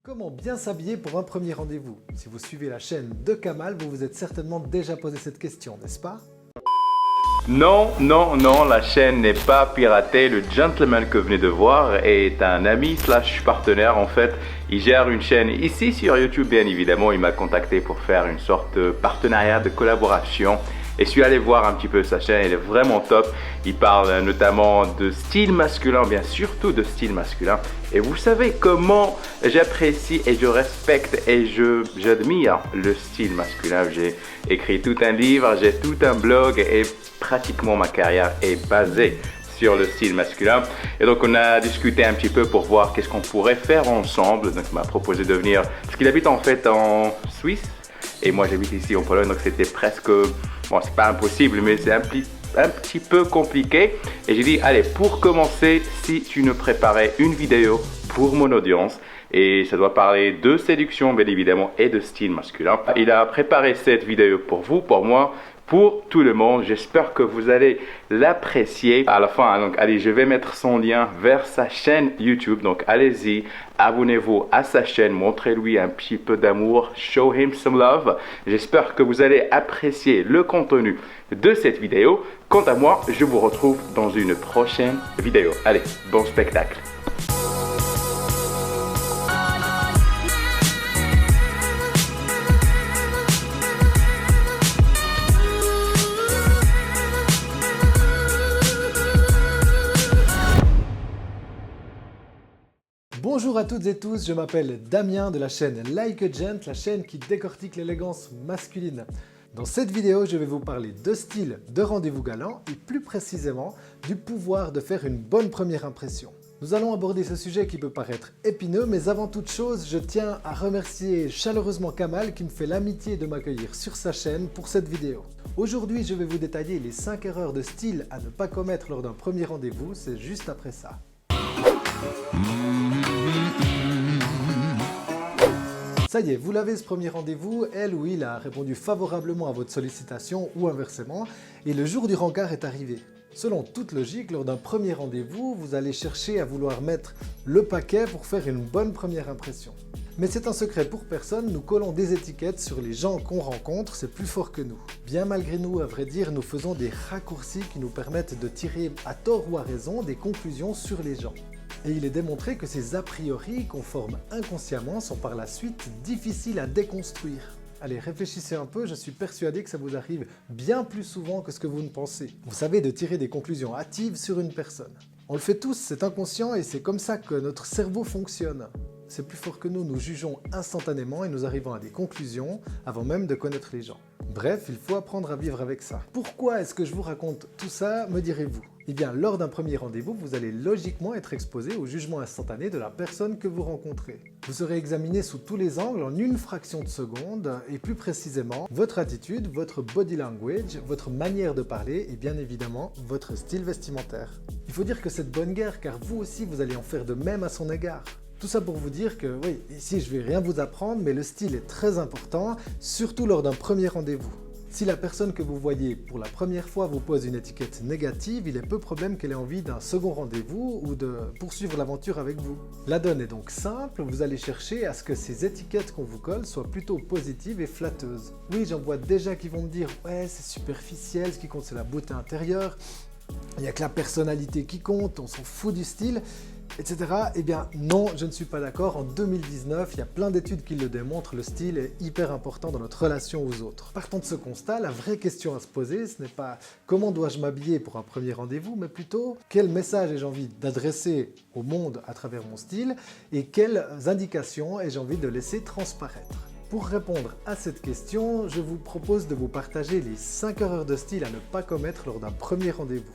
Comment bien s'habiller pour un premier rendez-vous? Si vous suivez la chaîne de Kamal, vous vous êtes certainement déjà posé cette question, n'est-ce pas? Non, non, non, la chaîne n'est pas piratée. Le gentleman que vous venez de voir est un ami slash partenaire en fait. Il gère une chaîne ici sur YouTube bien évidemment. Il m'a contacté pour faire une sorte de partenariat, de collaboration. Et je suis allé voir un petit peu sa chaîne, elle est vraiment top. Il parle notamment de style masculin, bien surtout de style masculin. Et vous savez comment j'apprécie et je respecte et j'admire le style masculin. J'ai écrit tout un livre, j'ai tout un blog et pratiquement ma carrière est basée sur le style masculin. Et donc on a discuté un petit peu pour voir qu'est-ce qu'on pourrait faire ensemble. Donc il m'a proposé de venir, parce qu'il habite en fait en Suisse. Et moi j'habite ici en Pologne, donc c'était presque, bon c'est pas impossible, mais c'est un petit peu compliqué. Et j'ai dit, allez, pour commencer, si tu nous préparais une vidéo pour mon audience, et ça doit parler de séduction bien évidemment et de style masculin. Il a préparé cette vidéo pour vous, pour moi, pour tout le monde. J'espère que vous allez l'apprécier à la fin. Donc allez, je vais mettre son lien vers sa chaîne YouTube. Donc allez-y, abonnez-vous à sa chaîne, montrez-lui un petit peu d'amour, show him some love. J'espère que vous allez apprécier le contenu de cette vidéo. Quant à moi, je vous retrouve dans une prochaine vidéo. Allez, bon spectacle. Bonjour à toutes et tous, je m'appelle Damien de la chaîne Like a Gent, la chaîne qui décortique l'élégance masculine. Dans cette vidéo, je vais vous parler de style, de rendez-vous galant et plus précisément du pouvoir de faire une bonne première impression. Nous allons aborder ce sujet qui peut paraître épineux, mais avant toute chose, je tiens à remercier chaleureusement Kamal qui me fait l'amitié de m'accueillir sur sa chaîne pour cette vidéo. Aujourd'hui, je vais vous détailler les 5 erreurs de style à ne pas commettre lors d'un premier rendez-vous, c'est juste après ça. Ça y est, vous l'avez ce premier rendez-vous, elle ou il a répondu favorablement à votre sollicitation ou inversement, et le jour du rencard est arrivé. Selon toute logique, lors d'un premier rendez-vous, vous allez chercher à vouloir mettre le paquet pour faire une bonne première impression. Mais c'est un secret pour personne, nous collons des étiquettes sur les gens qu'on rencontre, c'est plus fort que nous. Bien malgré nous, à vrai dire, nous faisons des raccourcis qui nous permettent de tirer à tort ou à raison des conclusions sur les gens. Et il est démontré que ces a priori qu'on forme inconsciemment sont par la suite difficiles à déconstruire. Allez, réfléchissez un peu, je suis persuadé que ça vous arrive bien plus souvent que ce que vous ne pensez. Vous savez de tirer des conclusions hâtives sur une personne. On le fait tous, c'est inconscient et c'est comme ça que notre cerveau fonctionne. C'est plus fort que nous jugeons instantanément et nous arrivons à des conclusions avant même de connaître les gens. Bref, il faut apprendre à vivre avec ça. Pourquoi est-ce que je vous raconte tout ça, me direz-vous? Eh bien, lors d'un premier rendez-vous, vous allez logiquement être exposé au jugement instantané de la personne que vous rencontrez. Vous serez examiné sous tous les angles en une fraction de seconde et plus précisément, votre attitude, votre body language, votre manière de parler et bien évidemment, votre style vestimentaire. Il faut dire que c'est de bonne guerre car vous aussi vous allez en faire de même à son égard. Tout ça pour vous dire que oui, ici je vais rien vous apprendre, mais le style est très important, surtout lors d'un premier rendez-vous. Si la personne que vous voyez pour la première fois vous pose une étiquette négative, il est peu probable qu'elle ait envie d'un second rendez-vous ou de poursuivre l'aventure avec vous. La donne est donc simple, vous allez chercher à ce que ces étiquettes qu'on vous colle soient plutôt positives et flatteuses. Oui, j'en vois déjà qui vont me dire « ouais, c'est superficiel, ce qui compte c'est la beauté intérieure, il n'y a que la personnalité qui compte, on s'en fout du style ». Etc. Eh bien non, je ne suis pas d'accord. En 2019, il y a plein d'études qui le démontrent, le style est hyper important dans notre relation aux autres. Partant de ce constat, la vraie question à se poser, ce n'est pas comment dois-je m'habiller pour un premier rendez-vous, mais plutôt quel message ai-je envie d'adresser au monde à travers mon style et quelles indications ai-je envie de laisser transparaître. Pour répondre à cette question, je vous propose de vous partager les 5 erreurs de style à ne pas commettre lors d'un premier rendez-vous.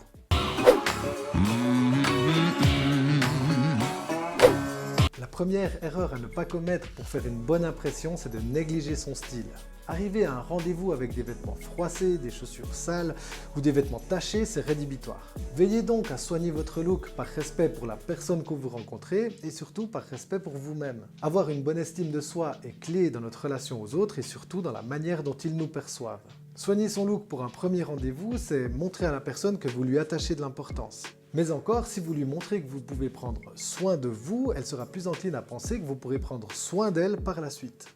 La première erreur à ne pas commettre pour faire une bonne impression, c'est de négliger son style. Arriver à un rendez-vous avec des vêtements froissés, des chaussures sales ou des vêtements tachés, c'est rédhibitoire. Veillez donc à soigner votre look par respect pour la personne que vous rencontrez et surtout par respect pour vous-même. Avoir une bonne estime de soi est clé dans notre relation aux autres et surtout dans la manière dont ils nous perçoivent. Soigner son look pour un premier rendez-vous, c'est montrer à la personne que vous lui attachez de l'importance. Mais encore, si vous lui montrez que vous pouvez prendre soin de vous, elle sera plus encline à penser que vous pourrez prendre soin d'elle par la suite.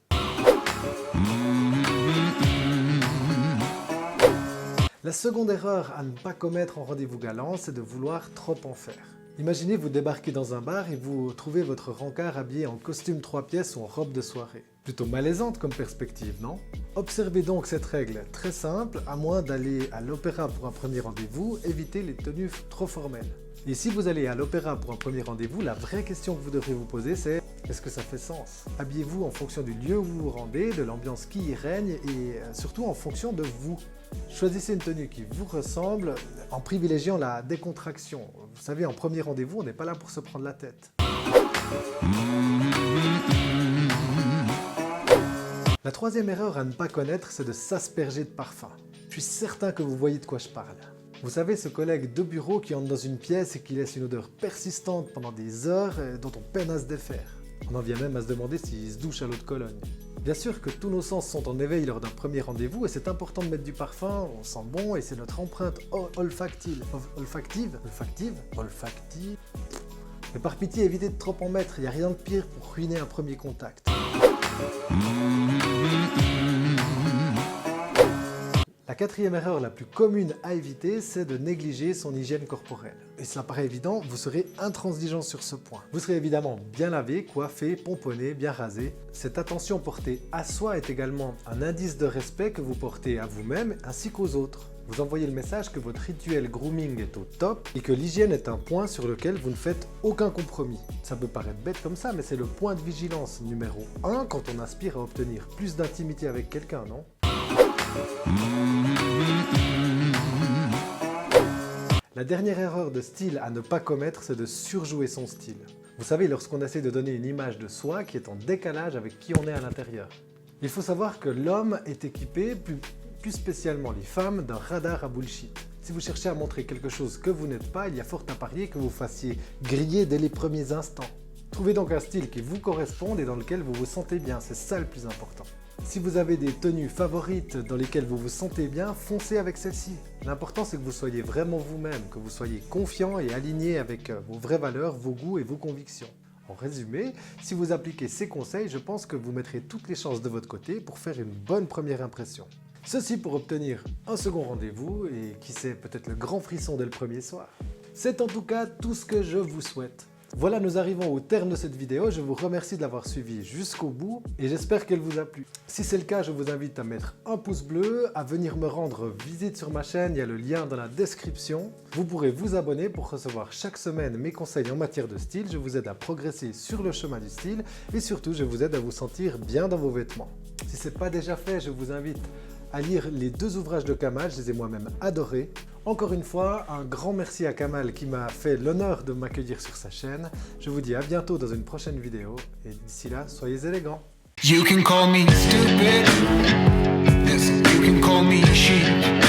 La seconde erreur à ne pas commettre en rendez-vous galant, c'est de vouloir trop en faire. Imaginez vous débarquez dans un bar et vous trouvez votre rencard habillé en costume 3 pièces ou en robe de soirée. Plutôt malaisante comme perspective, non? Observez donc cette règle très simple, à moins d'aller à l'opéra pour un premier rendez-vous, évitez les tenues trop formelles. Et si vous allez à l'opéra pour un premier rendez-vous, la vraie question que vous devrez vous poser c'est: est-ce que ça fait sens? Habillez-vous en fonction du lieu où vous vous rendez, de l'ambiance qui y règne et surtout en fonction de vous. Choisissez une tenue qui vous ressemble en privilégiant la décontraction. Vous savez, en premier rendez-vous, on n'est pas là pour se prendre la tête. La troisième erreur à ne pas connaître, c'est de s'asperger de parfum. Je suis certain que vous voyez de quoi je parle. Vous savez, ce collègue de bureau qui entre dans une pièce et qui laisse une odeur persistante pendant des heures et dont on peine à se défaire. On en vient même à se demander s'il se douche à l'eau de Cologne. Bien sûr que tous nos sens sont en éveil lors d'un premier rendez-vous et c'est important de mettre du parfum, on sent bon et c'est notre empreinte olfactive. Mais par pitié, évitez de trop en mettre, il n'y a rien de pire pour ruiner un premier contact. La quatrième erreur la plus commune à éviter, c'est de négliger son hygiène corporelle. Et cela paraît évident, vous serez intransigeant sur ce point. Vous serez évidemment bien lavé, coiffé, pomponné, bien rasé. Cette attention portée à soi est également un indice de respect que vous portez à vous-même ainsi qu'aux autres. Vous envoyez le message que votre rituel grooming est au top et que l'hygiène est un point sur lequel vous ne faites aucun compromis. Ça peut paraître bête comme ça, mais c'est le point de vigilance numéro 1 quand on aspire à obtenir plus d'intimité avec quelqu'un, non ? La dernière erreur de style à ne pas commettre, c'est de surjouer son style. Vous savez, lorsqu'on essaie de donner une image de soi qui est en décalage avec qui on est à l'intérieur. Il faut savoir que l'homme est équipé, plus spécialement les femmes, d'un radar à bullshit. Si vous cherchez à montrer quelque chose que vous n'êtes pas, il y a fort à parier que vous fassiez griller dès les premiers instants. Trouvez donc un style qui vous corresponde et dans lequel vous vous sentez bien, c'est ça le plus important. Si vous avez des tenues favorites dans lesquelles vous vous sentez bien, foncez avec celles-ci. L'important c'est que vous soyez vraiment vous-même, que vous soyez confiant et aligné avec vos vraies valeurs, vos goûts et vos convictions. En résumé, si vous appliquez ces conseils, je pense que vous mettrez toutes les chances de votre côté pour faire une bonne première impression. Ceci pour obtenir un second rendez-vous et qui sait, peut-être le grand frisson dès le premier soir. C'est en tout cas tout ce que je vous souhaite. Voilà, nous arrivons au terme de cette vidéo. Je vous remercie de l'avoir suivi jusqu'au bout et j'espère qu'elle vous a plu. Si c'est le cas, je vous invite à mettre un pouce bleu, à venir me rendre visite sur ma chaîne, il y a le lien dans la description. Vous pourrez vous abonner pour recevoir chaque semaine mes conseils en matière de style. Je vous aide à progresser sur le chemin du style et surtout, je vous aide à vous sentir bien dans vos vêtements. Si ce n'est pas déjà fait, je vous invite à lire les 2 ouvrages de Kamal, je les ai moi-même adorés. Encore une fois, un grand merci à Kamal qui m'a fait l'honneur de m'accueillir sur sa chaîne. Je vous dis à bientôt dans une prochaine vidéo et d'ici là, soyez élégants. You can call me stupid, yes, you can call me sheep.